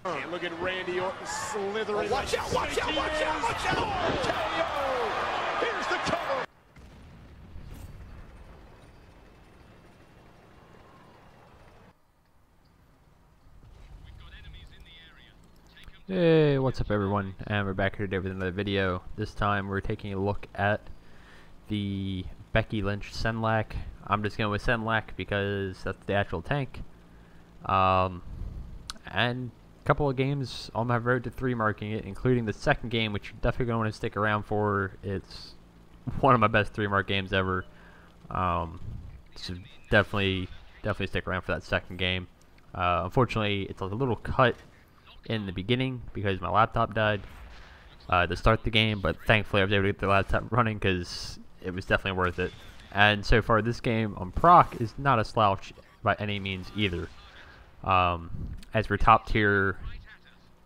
And look at Randy Orton slithering. Oh, watch out, watch out, watch out, watch out! KO! Here's the cover. Hey, what's up everyone? And we're back here today with another video. This time we're taking a look at the Becky Lynch Senlac. I'm just going with Senlac because that's the actual tank. And a couple of games on my road to 3 marking it, including the second game, which you're definitely going to want to stick around for. It's one of my best 3 mark games ever. So definitely stick around for that second game. Unfortunately, it's a little cut in the beginning because my laptop died to start the game, but thankfully I was able to get the laptop running because it was definitely worth it. And so far this game on proc is not a slouch by any means either. As we're top tier,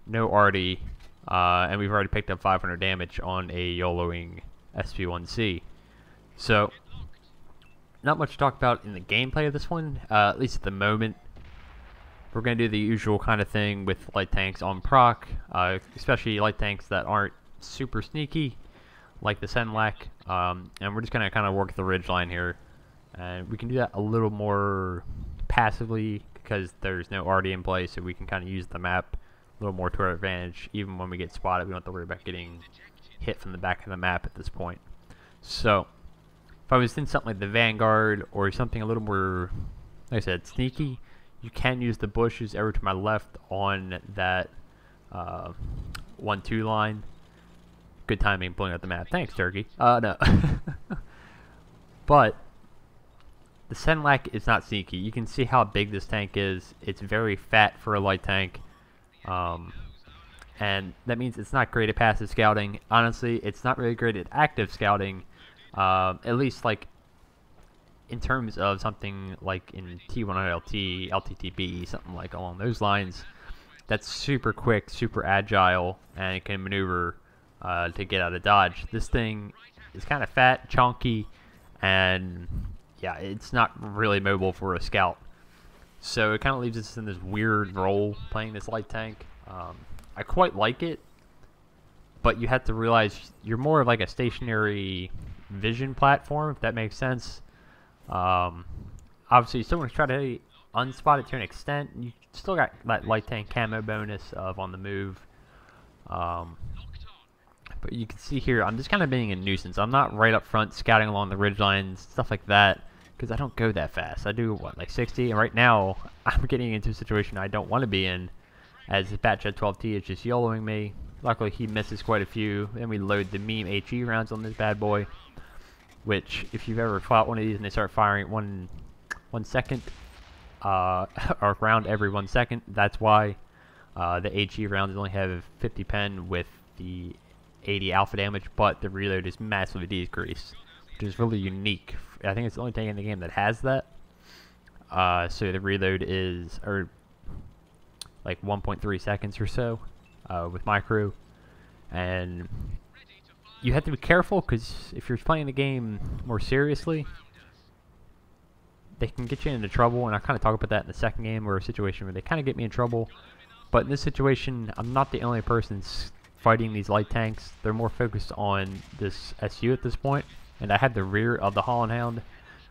no Artie, and we've already picked up 500 damage on a YOLOing SP1C. So not much to talk about in the gameplay of this one, at least at the moment. We're going to do the usual kind of thing with light tanks on proc, especially light tanks that aren't super sneaky, like the Senlac, and we're just going to kind of work the ridgeline here. And we can do that a little more passively because there's no RD in play, so we can kind of use the map a little more to our advantage. Even when we get spotted, we don't have to worry about getting hit from the back of the map at this point. So, if I was in something like the Vanguard or something a little more, like I said, sneaky, you can use the bushes over to my left on that 1-2 line. Good timing pulling out the map. Thanks, Turkey. No. But the Senlac is not sneaky. You can see how big this tank is. It's very fat for a light tank. And that means it's not great at passive scouting. Honestly, it's not really great at active scouting. At least, like, in terms of something like in T1LT, LTTB, something like along those lines, that's super quick, super agile, and it can maneuver to get out of dodge. This thing is kind of fat, chunky, and yeah, it's not really mobile for a scout. So it kind of leaves us in this weird role playing this light tank. I quite like it, but you have to realize you're more of like a stationary vision platform, if that makes sense. Obviously, you still want to try to unspot it to an extent. You still got that light tank camo bonus of on the move. But you can see here, I'm just kind of being a nuisance. I'm not right up front scouting along the ridge lines, stuff like that, because I don't go that fast. I do, what, like 60? And right now, I'm getting into a situation I don't want to be in, as the Batchat 12T is just YOLOing me. Luckily, he misses quite a few. Then we load the meme HE rounds on this bad boy, which, if you've ever fought one of these and they start firing at 1 second, or round every 1 second, that's why the HE rounds only have 50 pen with the 80 alpha damage, but the reload is massively decreased, which is really unique. I think it's the only tank in the game that has that. So the reload is like 1.3 seconds or so with my crew, and you have to be careful because if you're playing the game more seriously, they can get you into trouble, and I kind of talk about that in the second game, or a situation where they kind of get me in trouble. But in this situation, I'm not the only person fighting these light tanks. They're more focused on this SU at this point, and I had the rear of the Holland Hound.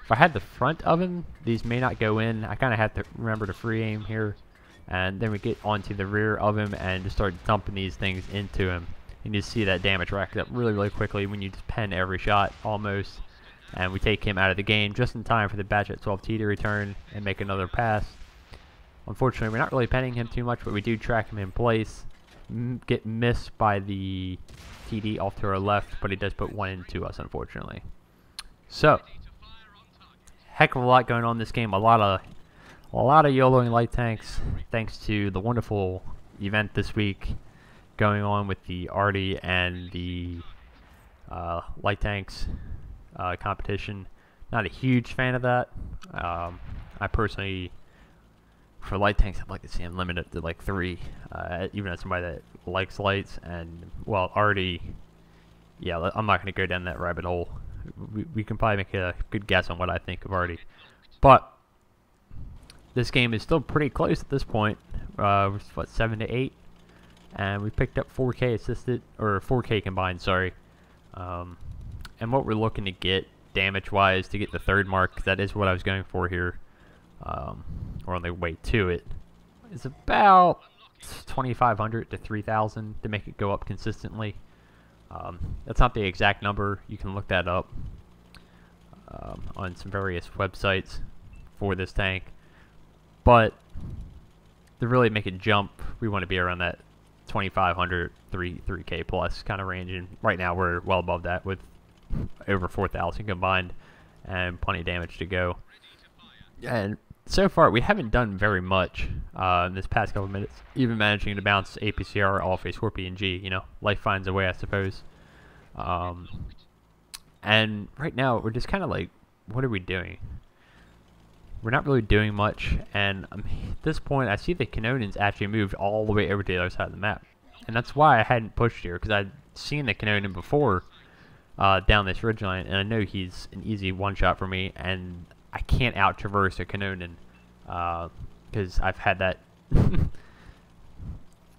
If I had the front of him, these may not go in. I kind of have to remember to free aim here, and then we get onto the rear of him and just start dumping these things into him. You just see that damage rack up really quickly when you just pen every shot, almost. And we take him out of the game just in time for the Batchat 12T to return and make another pass. Unfortunately, we're not really penning him too much, but we do track him in place. Get missed by the TD off to our left, but he does put one into us, unfortunately. So, heck of a lot going on in this game. A lot of YOLOing light tanks, thanks to the wonderful event this week going on with the Artie and the light tanks competition. Not a huge fan of that. I personally, for light tanks, I'd like to see them limited to like 3, even as somebody that likes lights. And well, Artie, yeah, I'm not going to go down that rabbit hole. We can probably make a good guess on what I think of Artie, but this game is still pretty close at this point. What, 7 to 8? and we picked up 4K assisted, or 4K combined, sorry. And what we're looking to get damage-wise to get the third mark, 'cause that is what I was going for here, or on the way to it, is about 2,500 to 3,000 to make it go up consistently. That's not the exact number. You can look that up on some various websites for this tank. But to really make it jump, we want to be around that 2,500, 3K plus kind of range. And right now we're well above that with over 4,000 combined and plenty of damage to go. And so far we haven't done very much in this past couple minutes. Even managing to bounce APCR off a Scorpion G. You know, life finds a way, I suppose. And right now we're just kind of like, what are we doing? We're not really doing much, and at this point I see the Canonins actually moved all the way over to the other side of the map. And that's why I hadn't pushed here, because I'd seen the Canonin before down this ridgeline, and I know he's an easy one-shot for me, and I can't out-traverse a Canonin, because I've had that.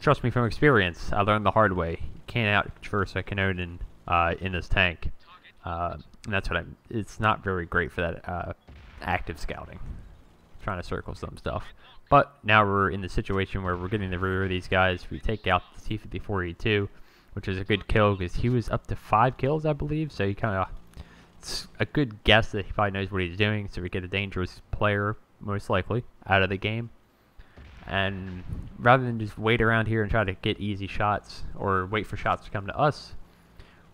Trust me from experience, I learned the hard way. You can't out-traverse a Canonin in this tank. And that's what it's not very great for that active scouting, trying to circle some stuff. But now we're in the situation where we're getting the rear of these guys. We take out the T-54E2, which is a good kill because he was up to 5 kills, I believe. So he kind of, it's a good guess that he probably knows what he's doing. So we get a dangerous player, most likely, out of the game. And rather than just wait around here and try to get easy shots or wait for shots to come to us,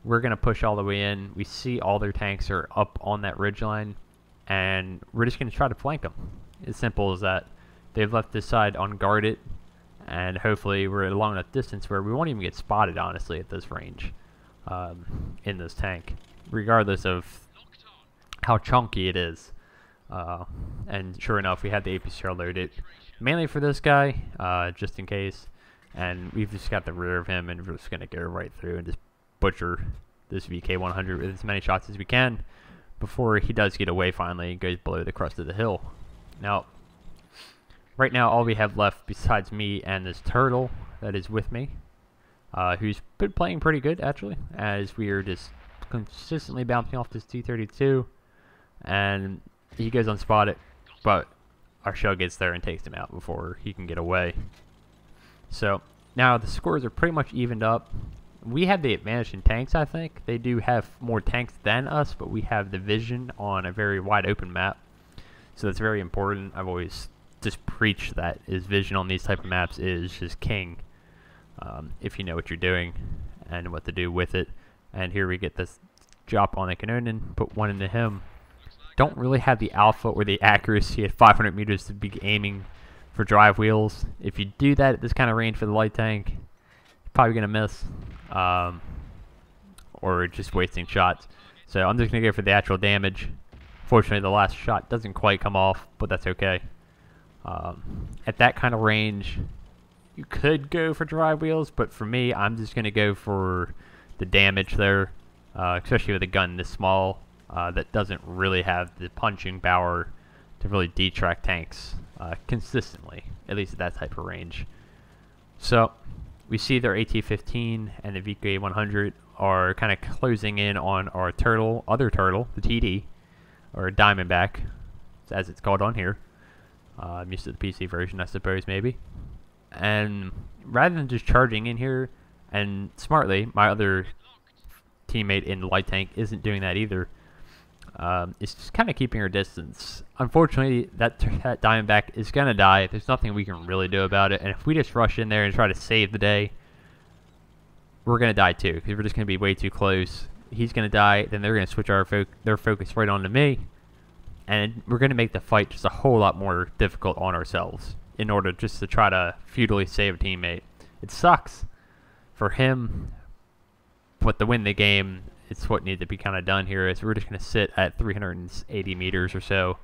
we're going to push all the way in. We see all their tanks are up on that ridgeline, and we're just going to try to flank them. As simple as that. They've left this side unguarded, and hopefully we're at a long enough distance where we won't even get spotted, honestly, at this range in this tank, regardless of how chunky it is. And sure enough, we had the APCR loaded, mainly for this guy, just in case, and we've just got the rear of him, and we're just going to go right through and just butcher this VK100 with as many shots as we can before he does get away finally and goes below the crest of the hill. Now, right now all we have left besides me and this turtle that is with me, who's been playing pretty good actually, as we are just consistently bouncing off this T-32, and he goes unspotted, but our shell gets there and takes him out before he can get away. So now the scores are pretty much evened up. We have the advantage in tanks, I think. They do have more tanks than us, but we have the vision on a very wide open map. So that's very important. I've always just preached that is vision on these type of maps is just king. If you know what you're doing and what to do with it. And here we get this drop on the Canonin, put one into him. Don't really have the alpha or the accuracy at 500 meters to be aiming for drive wheels. If you do that at this kind of range for the light tank, you're probably going to miss. Or just wasting shots. So I'm just going to go for the actual damage. Fortunately, the last shot doesn't quite come off, but that's okay. At that kind of range, you could go for drive wheels, but for me, I'm just going to go for the damage there, especially with a gun this small that doesn't really have the punching power to really detract tanks consistently, at least at that type of range. So we see their AT-15 and the VK100 are kind of closing in on our turtle, other turtle, the TD, or Diamondback, as it's called on here. I'm used to the PC version, I suppose, maybe. And rather than just charging in here, and smartly, my other teammate in the light tank isn't doing that either. It's just kind of keeping her distance. Unfortunately, that Diamondback is going to die. There's nothing we can really do about it. And if we just rush in there and try to save the day, we're going to die too, because we're just going to be way too close. He's going to die, then they're going to switch their focus right onto me. And we're going to make the fight just a whole lot more difficult on ourselves in order just to try to futilely save a teammate. It sucks for him, but to win the game, it's what needs to be kind of done here. Is we're just going to sit at 380 meters or so.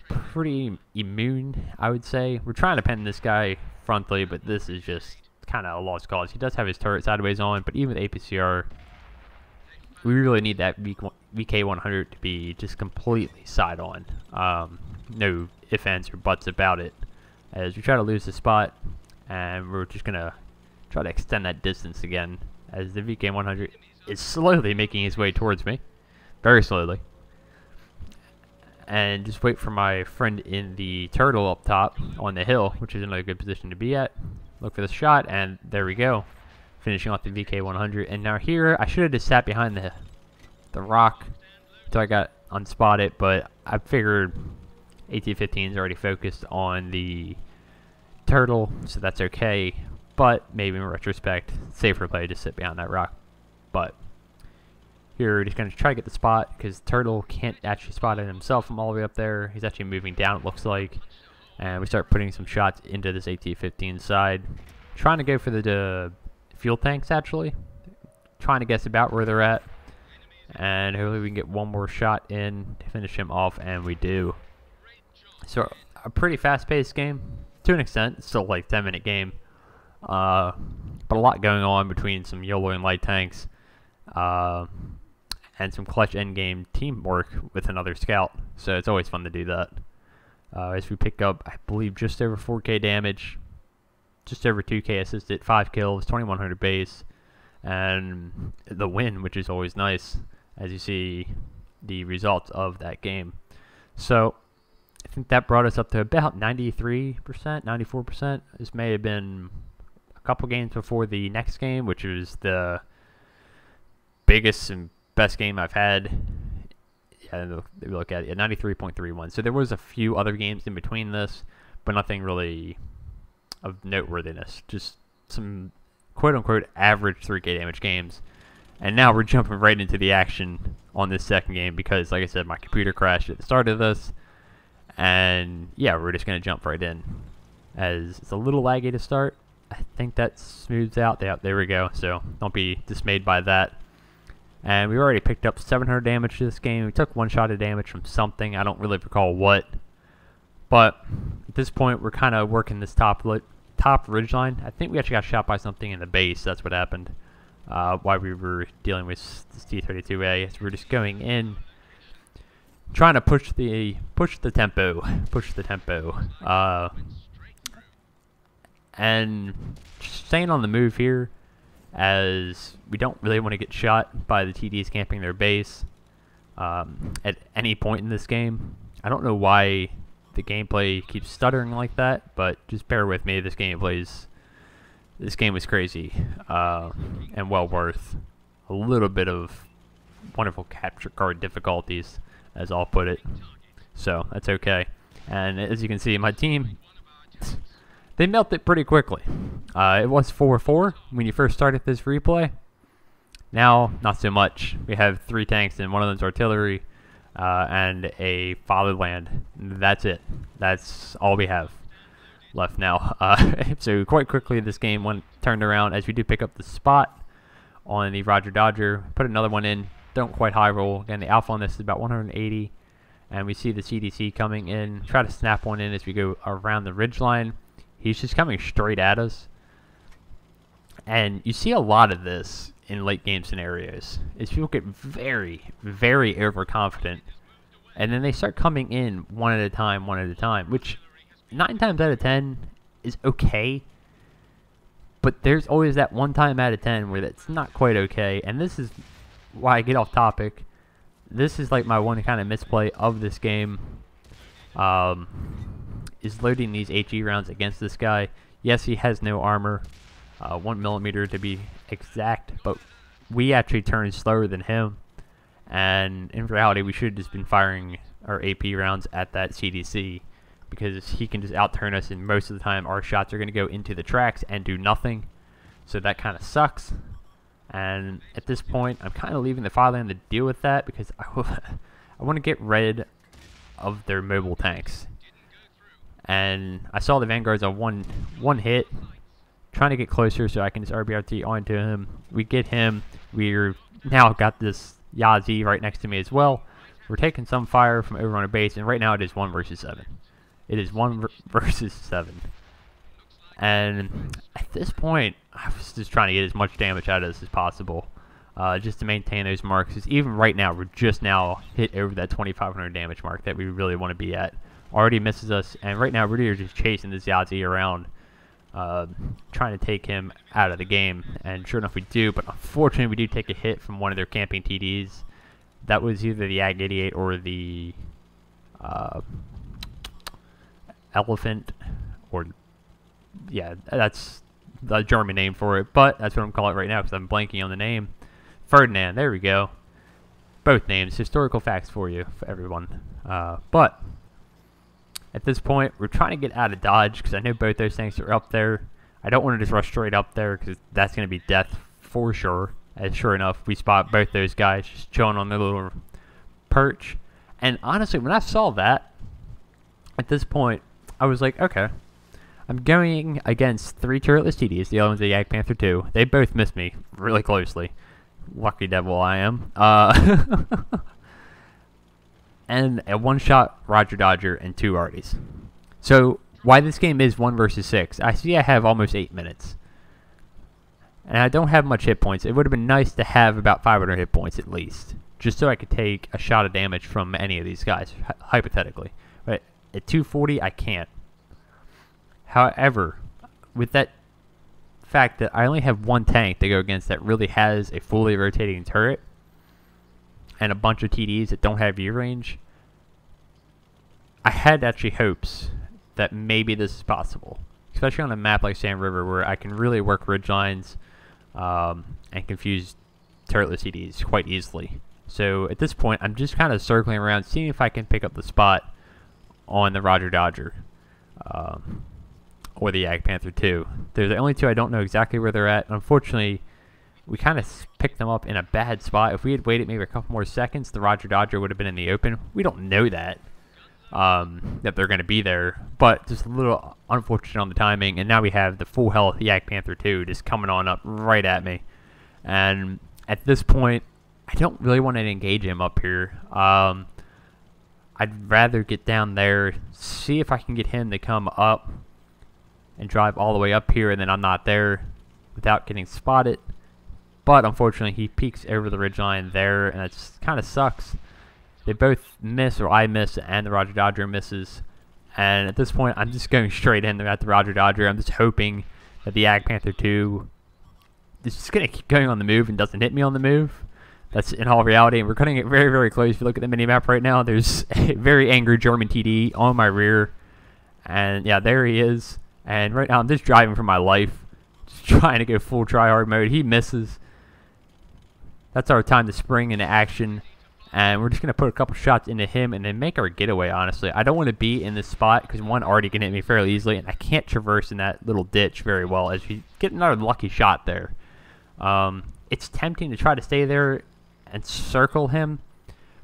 Pretty immune, I would say. We're trying to pen this guy frontally, but this is just kind of a lost cause. He does have his turret sideways on, but even with APCR, we really need that VK100 to be just completely side on. No ifs, ands, or buts about it. As we try to lose the spot, and we're just going to Try to extend that distance again as the VK100 is slowly making his way towards me. Very slowly. And just wait for my friend in the turtle up top on the hill, which is another good position to be at. Look for the shot, and there we go. Finishing off the VK100. And now here, I should have just sat behind the rock until I got unspotted, but I figured AT-15 is already focused on the turtle, so that's okay. But maybe in retrospect, safer play to sit behind that rock. But here, we're just going to try to get the spot, because Turtle can't actually spot it himself from all the way up there. He's actually moving down, it looks like. And we start putting some shots into this AT-15 side. Trying to go for the fuel tanks, actually. Trying to guess about where they're at. And hopefully we can get one more shot in to finish him off, and we do. So, a pretty fast-paced game, to an extent. It's still like a 10-minute game. But a lot going on between some YOLO and light tanks. And some clutch endgame teamwork with another scout. So it's always fun to do that. As we pick up, I believe, just over 4K damage, just over 2K assisted, 5 kills, 2100 base, and the win, which is always nice, as you see the results of that game. So I think that brought us up to about 93%, 94%. This may have been a couple games before the next game, which was the biggest and best game I've had. Yeah, look at it, 93.31. So there was a few other games in between this, but nothing really of noteworthiness. Just some quote-unquote average 3K damage games. And now we're jumping right into the action on this second game because, like I said, my computer crashed at the start of this. And yeah, we're just going to jump right in. As it's a little laggy to start. I think that smooths out. Yeah, there we go. So don't be dismayed by that. And we already picked up 700 damage to this game. We took one shot of damage from something. I don't really recall what. But at this point, we're kind of working this top ridge line. I think we actually got shot by something in the base. That's what happened while we were dealing with this T-32A. So we're just going in, trying to push the tempo. And just staying on the move here, as we don't really want to get shot by the TDs camping their base at any point in this game. I don't know why the gameplay keeps stuttering like that, but just bear with me. This game was crazy and well worth a little bit of wonderful capture card difficulties, as I'll put it. So that's okay. And as you can see, my team, they melt it pretty quickly. It was 4-4 when you first started this replay. Now, not so much. We have 3 tanks, and one of them's artillery and a fatherland. That's it. That's all we have left now. So quite quickly, this game turned around as we do pick up the spot on the Roger Dodger. Put another one in. Don't quite high roll. Again, the alpha on this is about 180. And we see the CDC coming in. Try to snap one in as we go around the ridgeline. He's just coming straight at us. And you see a lot of this in late game scenarios. Is people get very, very overconfident. And then they start coming in one at a time, which 9 times out of 10 is okay. But there's always that 1 time out of 10 where that's not quite okay. And this is why I get off topic. This is like my one kind of misplay of this game. Is loading these HE rounds against this guy. Yes, he has no armor. 1mm to be exact. But we actually turn slower than him. And in reality, we should have just been firing our AP rounds at that CDC. Because he can just outturn us, and most of the time our shots are going to go into the tracks and do nothing. So that kind of sucks. And at this point, I'm kind of leaving the fatherland to deal with that, because I want to get rid of their mobile tanks. And I saw the Vanguards on one hit, trying to get closer so I can just RBRT onto him. We get him. We're now got this Yazi right next to me as well. We're taking some fire from over on our base, and right now it is 1 versus 7. It is 1 versus 7. And at this point, I was just trying to get as much damage out of this as possible, just to maintain those marks. Because even right now, we're just now hit over that 2,500 damage mark that we really want to be at. Already misses us, and right now we're just chasing this Yazi around. trying to take him out of the game. And sure enough, we do. But unfortunately, we do take a hit from one of their camping TDs. That was either the Ag 88 or the Elephant, or yeah, that's the German name for it. But that's what I'm calling it right now because I'm blanking on the name. Ferdinand. There we go. Both names, historical facts for you, for everyone. But at this point, we're trying to get out of dodge because I know both those things are up there. I don't want to just rush straight up there because that's going to be death for sure. And sure enough, we spot both those guys just chilling on their little perch. And honestly, when I saw that, at this point, I was like, okay, I'm going against 3 turretless TDs. The other one's the Yak Panther 2. They both missed me really closely. Lucky devil I am. And a one-shot Roger Dodger and 2 Arties. So, why this game is 1 versus 6, I see I have almost 8 minutes. And I don't have much hit points. It would have been nice to have about 500 hit points at least. Just so I could take a shot of damage from any of these guys, hypothetically. But at 240, I can't. However, with that fact that I only have 1 tank to go against that really has a fully rotating turret, and a bunch of TDs that don't have view range, I had actually hopes that maybe this is possible. Especially on a map like Sand River where I can really work ridge lines and confuse turretless TDs quite easily. So at this point, I'm just kind of circling around, seeing if I can pick up the spot on the Roger Dodger or the Ag Panther 2. They're the only 2 I don't know exactly where they're at. Unfortunately, we kind of picked them up in a bad spot. If we had waited maybe a couple more seconds, the Roger Dodger would have been in the open. We don't know that they're going to be there, but just a little unfortunate on the timing. And now we have the full health Yak Panther 2 just coming on up right at me. And at this point, I don't really want to engage him up here. I'd rather get down there, see if I can get him to come up and drive all the way up here, and then I'm not there without getting spotted. But unfortunately, he peeks over the ridgeline there, and it kind of sucks. They both miss, or I miss, and the Roger Dodger misses. And at this point, I'm just going straight in at the Roger Dodger. I'm just hoping that the Ag Panther 2 is just going to keep going on the move and doesn't hit me on the move. That's in all reality. And we're cutting it very, very close. If you look at the mini-map right now, there's a very angry German TD on my rear. And yeah, there he is. And right now, I'm just driving for my life. Just trying to go full try-hard mode. He misses. That's our time to spring into action. And we're just going to put a couple shots into him and then make our getaway, honestly. I don't want to be in this spot because one already can hit me fairly easily. And I can't traverse in that little ditch very well as we get another lucky shot there. It's tempting to try to stay there and circle him.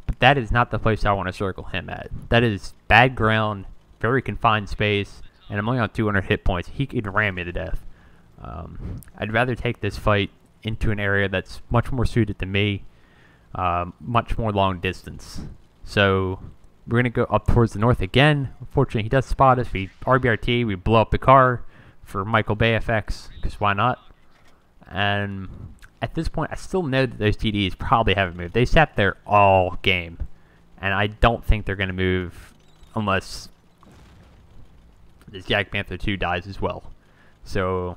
But that is not the place I want to circle him at. That is bad ground, very confined space. And I'm only on 200 hit points. He could ram me to death. I'd rather take this fight into an area that's much more suited to me, much more long distance. So we're going to go up towards the north again. Unfortunately, he does spot us. We RBRT, we blow up the car for Michael Bay effects, because why not? And at this point, I still know that those TDs probably haven't moved. They sat there all game, and I don't think they're going to move unless this Yak Panther 2 dies as well. So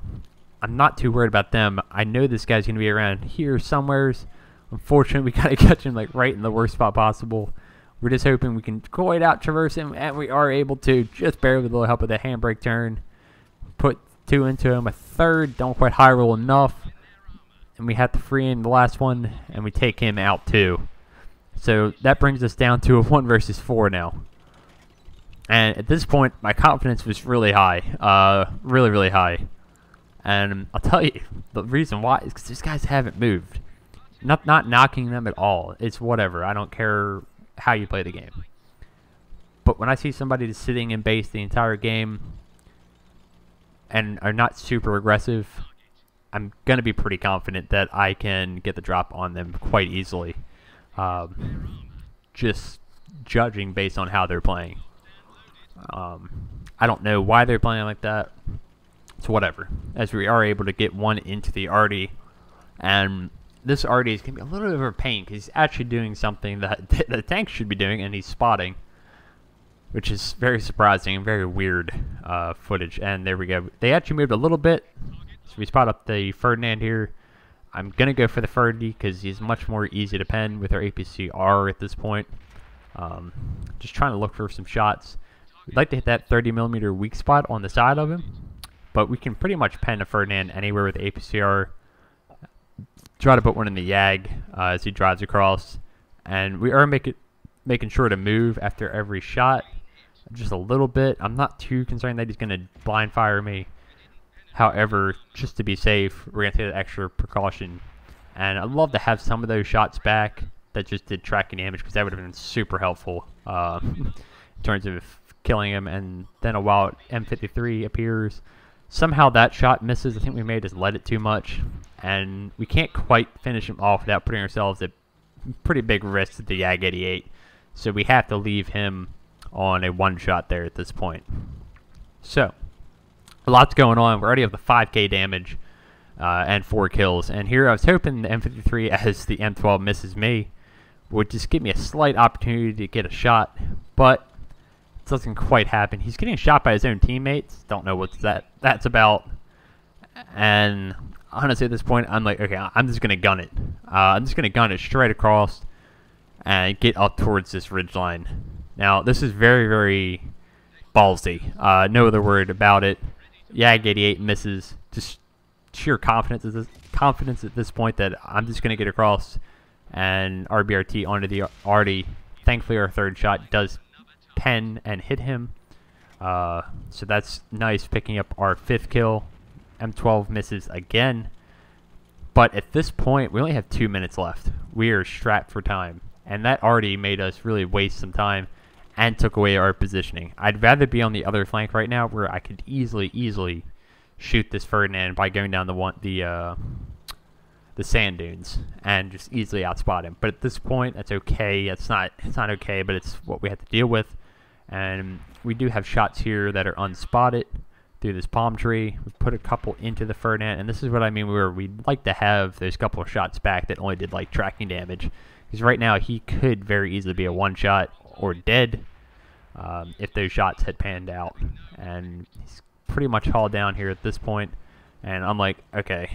I'm not too worried about them. I know this guy's going to be around here somewheres. Unfortunately, we got to catch him like right in the worst spot possible. We're just hoping we can coil out, traverse him, and we are able to, just barely with a little help with the handbrake turn. Put 2 into him, a third, don't quite high roll enough. And we have to free in the last one, and we take him out too. So that brings us down to a 1 versus 4 now. And at this point, my confidence was really high. Really, really high. And I'll tell you, the reason why is because these guys haven't moved. Not knocking them at all. It's whatever. I don't care how you play the game. But when I see somebody just sitting in base the entire game and are not super aggressive, I'm going to be pretty confident that I can get the drop on them quite easily. Just judging based on how they're playing. I don't know why they're playing like that. It's whatever. As we are able to get one into the Artie. And this Artie is going to be a little bit of a pain because he's actually doing something that the tank should be doing, and he's spotting. which is very surprising and very weird footage. And there we go. They actually moved a little bit, so we spot up the Ferdinand here. I'm going to go for the Ferdy because he's much more easy to pen with our APC-R at this point. Just trying to look for some shots. We'd like to hit that 30mm weak spot on the side of him, but we can pretty much pen a Ferdinand anywhere with the APC-R. Try to put one in the Yag as he drives across, and we are making sure to move after every shot just a little bit. I'm not too concerned that he's going to blind fire me. However, just to be safe, we're going to take that extra precaution. And I'd love to have some of those shots back that just did tracking damage, because that would have been super helpful in terms of killing him. And then a wild M53 appears. Somehow that shot misses. I think we may have just let it too much. And we can't quite finish him off without putting ourselves at pretty big risk at the Yag 88. So we have to leave him on a one-shot there at this point. So, a lot's going on. We're already up to 5k damage and 4 kills. And here I was hoping the M53, as the M12 misses me, would just give me a slight opportunity to get a shot. But it doesn't quite happen. He's getting shot by his own teammates. Don't know what that's about. And honestly, at this point, I'm like, okay, I'm just going to gun it. I'm just going to gun it straight across and get up towards this ridgeline. Now, this is very, very ballsy. No other word about it. Yag 88 misses. Just sheer confidence at this point that I'm just going to get across and RBRT onto the Artie. Thankfully, our third shot does pen and hit him. So that's nice, picking up our 5th kill. M12 misses again. But at this point, we only have 2 minutes left. We are strapped for time. And that already made us really waste some time and took away our positioning. I'd rather be on the other flank right now, where I could easily shoot this Ferdinand by going down the sand dunes and just easily outspot him. But at this point, that's okay. It's not okay, but it's what we have to deal with. And we do have shots here that are unspotted through this palm tree. We put a couple into the Ferdinand, and this is what I mean, where we'd like to have those couple of shots back that only did like tracking damage. Because right now he could very easily be a one-shot or dead if those shots had panned out. And he's pretty much hauled down here at this point. And I'm like, okay,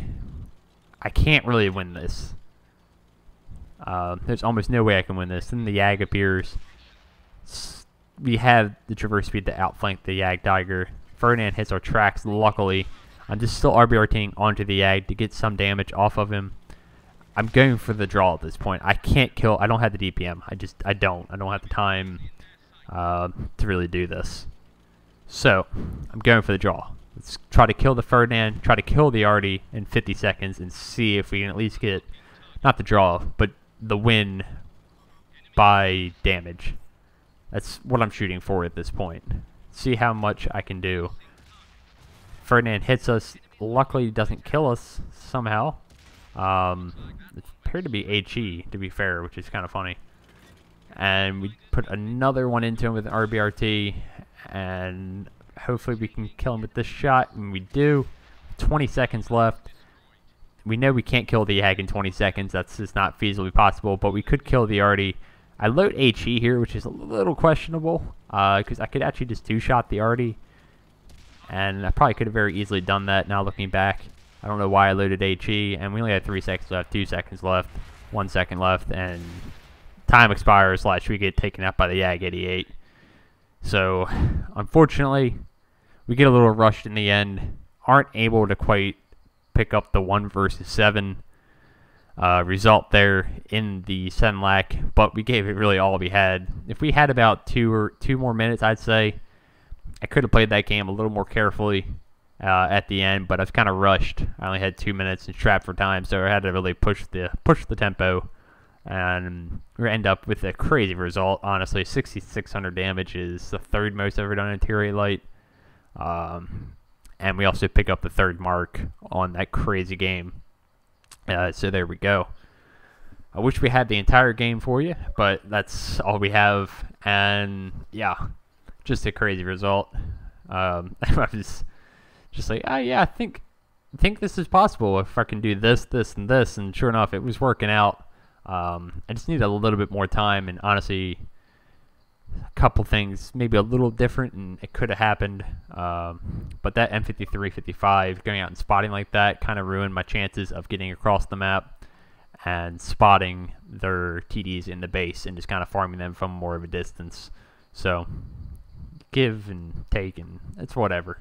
I can't really win this. There's almost no way I can win this. Then the Yag appears. We have the traverse speed to outflank the Yag Tiger. Ferdinand hits our tracks, luckily. I'm just still RBRTing onto the Yag to get some damage off of him. I'm going for the draw at this point. I can't kill. I don't have the DPM. I don't have the time to really do this. So I'm going for the draw. Let's try to kill the Ferdinand, try to kill the Artie in 50 seconds, and see if we can at least get, not the draw, but the win by damage. That's what I'm shooting for at this point. See how much I can do. Ferdinand hits us. Luckily, he doesn't kill us somehow. It appeared to be HE, to be fair, which is kind of funny. And we put another one into him with an RBRT, and hopefully we can kill him with this shot, and we do. 20 seconds left. We know we can't kill the Yag in 20 seconds. That's just not feasibly possible, but we could kill the Artie. I load HE here, which is a little questionable, because I could actually just two-shot the Artie, and I probably could have very easily done that now looking back. I don't know why I loaded HE, and we only had 3 seconds left, 2 seconds left, 1 second left, and time expires / we get taken out by the Yag 88. So, unfortunately, we get a little rushed in the end, aren't able to quite pick up the 1 versus 7 result there in the Senlac, but we gave it really all we had. If we had about two more minutes, I'd say I could have played that game a little more carefully at the end, but I was kind of rushed. I only had 2 minutes and strapped for time, so I had to really push the tempo, and we end up with a crazy result. Honestly, 6,600 damage is the 3rd most I've ever done in Interior Light, and we also pick up the 3rd mark on that crazy game. So there we go. I wish we had the entire game for you, but that's all we have. And yeah, just a crazy result. I was just like, oh yeah, I think this is possible if I can do this, this, and this. And sure enough, it was working out. I just need a little bit more time. And honestly, a couple things maybe a little different, and it could have happened. But that M53, 55, going out and spotting like that kind of ruined my chances of getting across the map and spotting their TDs in the base and just kind of farming them from more of a distance. So give and take, and it's whatever.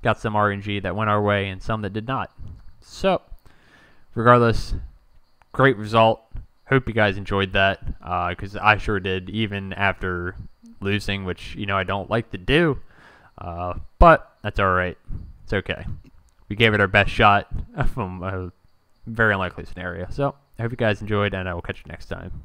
Got some RNG that went our way and some that did not. So regardless, great result. Hope you guys enjoyed that, because I sure did, even after losing, which, you know, I don't like to do. But that's all right. It's okay. We gave it our best shot from a very unlikely scenario. So I hope you guys enjoyed, and I will catch you next time.